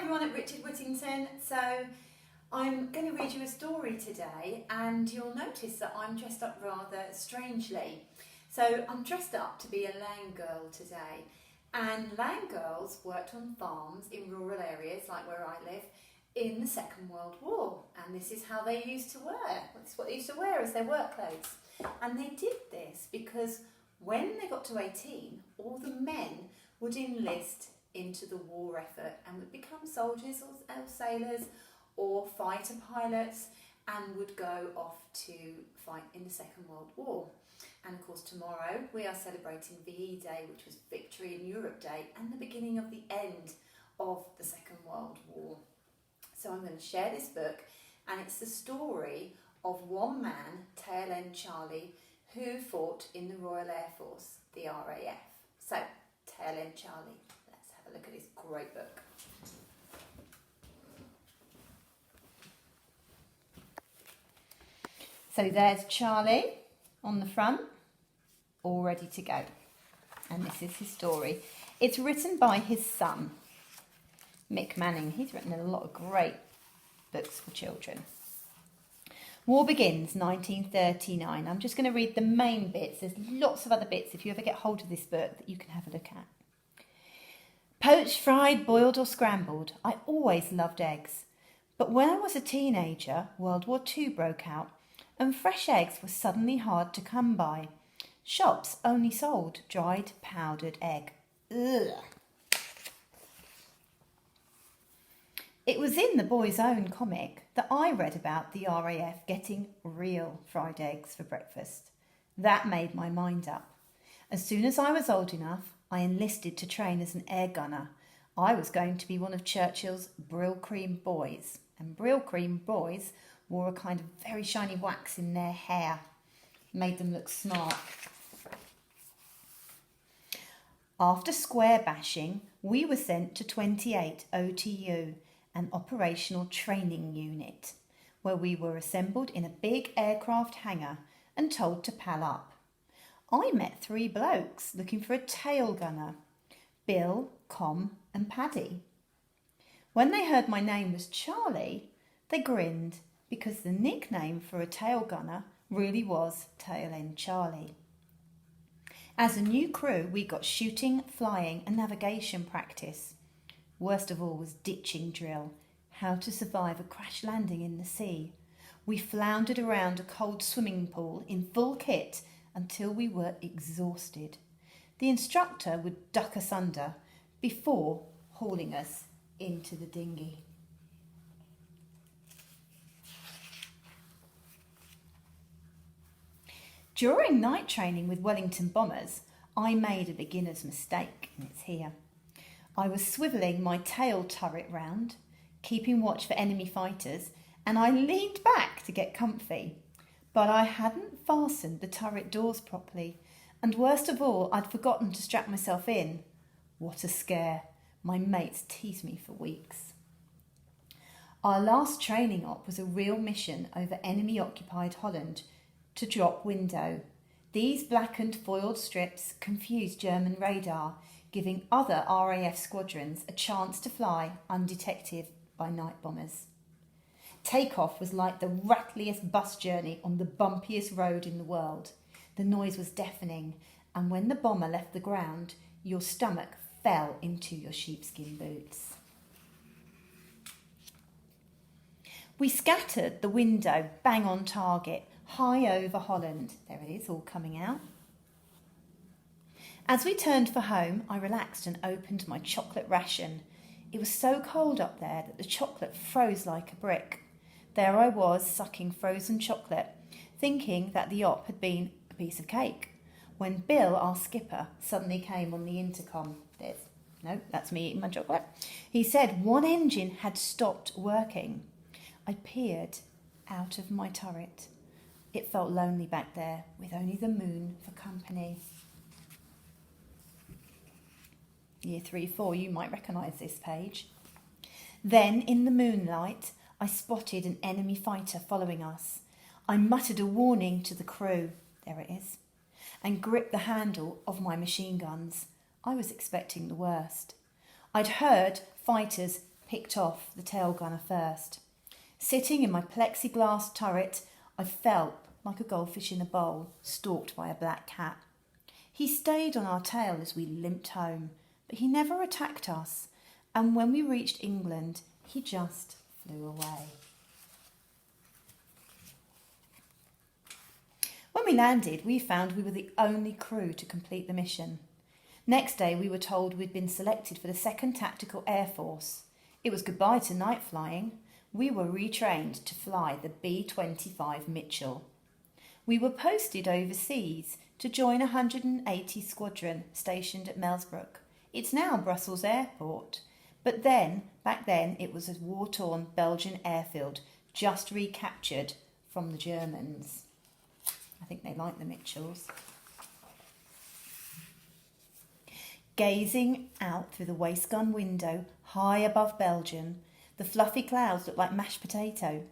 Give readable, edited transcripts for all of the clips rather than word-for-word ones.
everyone at Richard Whittington. So I'm going to read you a story today, and you'll notice that I'm dressed up rather strangely. So I'm dressed up to be a land girl today, and land girls worked on farms in rural areas like where I live in the Second World War, and this is how they used to wear. This is what they used to wear as their work clothes. And they did this because when they got to 18, all the men would enlist into the war effort and would become soldiers or sailors or fighter pilots and would go off to fight in the Second World War. And of course tomorrow we are celebrating VE Day, which was Victory in Europe Day, and the beginning of the end of the Second World War. So I'm going to share this book, and it's the story of one man, Tail End Charlie, who fought in the Royal Air Force, the RAF. So, Tail End Charlie. Let's have a look at this great book. So there's Charlie on the front, all ready to go. And this is his story. It's written by his son, Mick Manning. He's written a lot of great books for children. War begins 1939. I'm just going to read the main bits. There's lots of other bits if you ever get hold of this book that you can have a look at. Poached, fried, boiled or scrambled. I always loved eggs. But when I was a teenager, World War II broke out and fresh eggs were suddenly hard to come by. Shops only sold dried powdered egg. Ugh. It was in the boy's own comic that I read about the RAF getting real fried eggs for breakfast. That made my mind up. As soon as I was old enough, I enlisted to train as an air gunner. I was going to be one of Churchill's Brill Cream boys. And Brill Cream boys wore a kind of very shiny wax in their hair. Made them look smart. After square bashing, we were sent to 28 OTU, an operational training unit, where we were assembled in a big aircraft hangar and told to pal up. I met 3 blokes looking for a tail gunner, Bill, Com and Paddy. When they heard my name was Charlie, they grinned because the nickname for a tail gunner really was Tail End Charlie. As a new crew, we got shooting, flying and navigation practice. Worst of all was ditching drill, how to survive a crash landing in the sea. We floundered around a cold swimming pool in full kit until we were exhausted. The instructor would duck us under before hauling us into the dinghy. During night training with Wellington bombers, I made a beginner's mistake, and it's here. I was swivelling my tail turret round, keeping watch for enemy fighters, and I leaned back to get comfy. But I hadn't fastened the turret doors properly, and worst of all, I'd forgotten to strap myself in. What a scare. My mates teased me for weeks. Our last training op was a real mission over enemy-occupied Holland to drop window. These blackened foiled strips confused German radar, giving other RAF squadrons a chance to fly undetected by night bombers. Takeoff was like the rattliest bus journey on the bumpiest road in the world. The noise was deafening, and when the bomber left the ground, your stomach fell into your sheepskin boots. We scattered the window bang on target, high over Holland. There it is, all coming out. As we turned for home, I relaxed and opened my chocolate ration. It was so cold up there that the chocolate froze like a brick. There I was, sucking frozen chocolate, thinking that the op had been a piece of cake, when Bill, our skipper, suddenly came on the intercom. No, that's me eating my chocolate. He said one engine had stopped working. I peered out of my turret. It felt lonely back there, with only the moon for company. Year 3-4, you might recognise this page. Then, in the moonlight, I spotted an enemy fighter following us. I muttered a warning to the crew, there it is, and gripped the handle of my machine guns. I was expecting the worst. I'd heard fighters picked off the tail gunner first. Sitting in my plexiglass turret, I felt like a goldfish in a bowl, stalked by a black cat. He stayed on our tail as we limped home, but he never attacked us, and when we reached England, he just flew away. When we landed, we found we were the only crew to complete the mission. Next day, we were told we'd been selected for the 2nd Tactical Air Force. It was goodbye to night flying. We were retrained to fly the B-25 Mitchell. We were posted overseas to join a 180 Squadron stationed at Melsbrook. It's now Brussels Airport, but back then it was a war-torn Belgian airfield just recaptured from the Germans. I think they like the Mitchells. Gazing out through the waist gun window, high above Belgium, the fluffy clouds looked like mashed potato.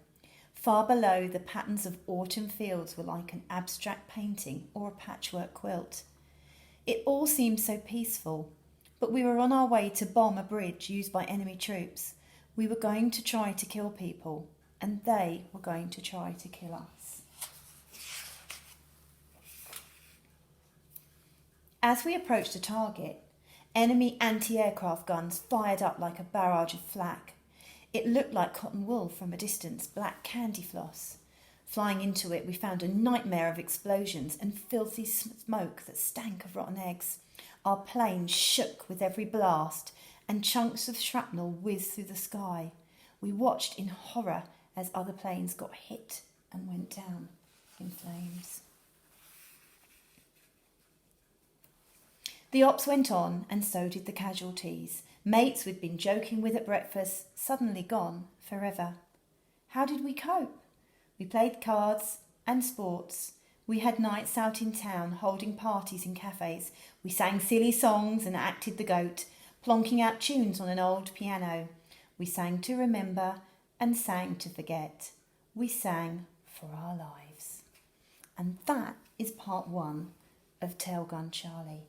Far below, the patterns of autumn fields were like an abstract painting or a patchwork quilt. It all seemed so peaceful, but we were on our way to bomb a bridge used by enemy troops. We were going to try to kill people, and they were going to try to kill us. As we approached the target, enemy anti-aircraft guns fired up like a barrage of flak. It looked like cotton wool from a distance, black candy floss. Flying into it, we found a nightmare of explosions and filthy smoke that stank of rotten eggs. Our plane shook with every blast, and chunks of shrapnel whizzed through the sky. We watched in horror as other planes got hit and went down in flames. The ops went on, and so did the casualties. Mates we'd been joking with at breakfast, suddenly gone forever. How did we cope? We played cards and sports. We had nights out in town, holding parties in cafes. We sang silly songs and acted the goat, plonking out tunes on an old piano. We sang to remember and sang to forget. We sang for our lives. And that is part 1 of Tailgun Charlie.